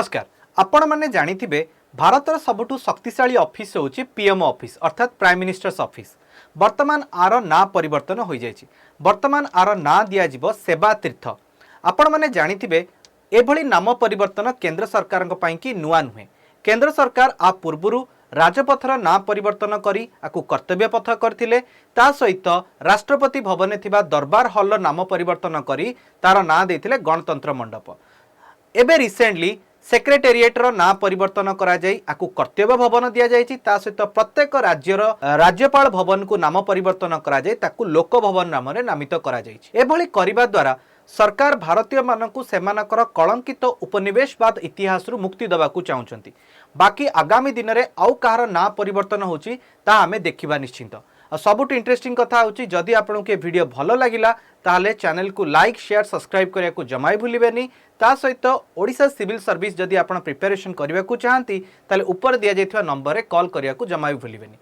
नमस्कार। आपण माने जानिथिबे भारतर सबुठु शक्तिशाली ऑफिस होची पीएम ऑफिस अर्थात प्राइम मिनिस्टर्स ऑफिस। वर्तमान आर ना परिवर्तन हो जायछि। वर्तमान आर ना दिया जिवो सेवा तीर्थ। आपण माने जानिथिबे एभली नाम परिवर्तन केंद्र सरकार की नुआ नुहे। केंद्र सरकार आ पूर्वरु राजपथर ना परिवर्तन करी आकु कर्तव्य पथ करथिले। ता सहित राष्ट्रपति भवन थिबा दरबार हॉल नाम परिवर्तन करी तार ना देथिले गणतंत्र मंडप। एबे रिसेंटली सेक्रेटेरिएटर ना परिवर्तन करा जाई आकु कर्तव्य भवन दिया जायछि। ता सहित प्रत्येक राज्यर राज्यपाल भवन को नाम परिवर्तन करा जाई ताकु लोक भवन नाम रे नामित करा जायछि। एभली करिबा द्वारा सरकार भारतीय मानकु सेमानकर कलंकित उपनिवेशवाद इतिहास रु मुक्ति दबाकू चाहुचंती। बाकी आगामी दिन में आउ कहार ना परिवर्तन होची ता आमे देखिबा निश्चिंत। सबुठ इंटरेस्टिंग कथा होची जदि आपन के वीडियो भलो लागिला ताहले चैनल को लाइक शेयर सब्सक्राइब करिया को जमाई भूलिबेनी। ता सहित ओडिशा सिविल सर्विस जदि आपन प्रिपरेशन करिया को चाहंती ताले ऊपर दिया जायथिबा नंबर रे कॉल करिया को जमाई भूलिबेनी।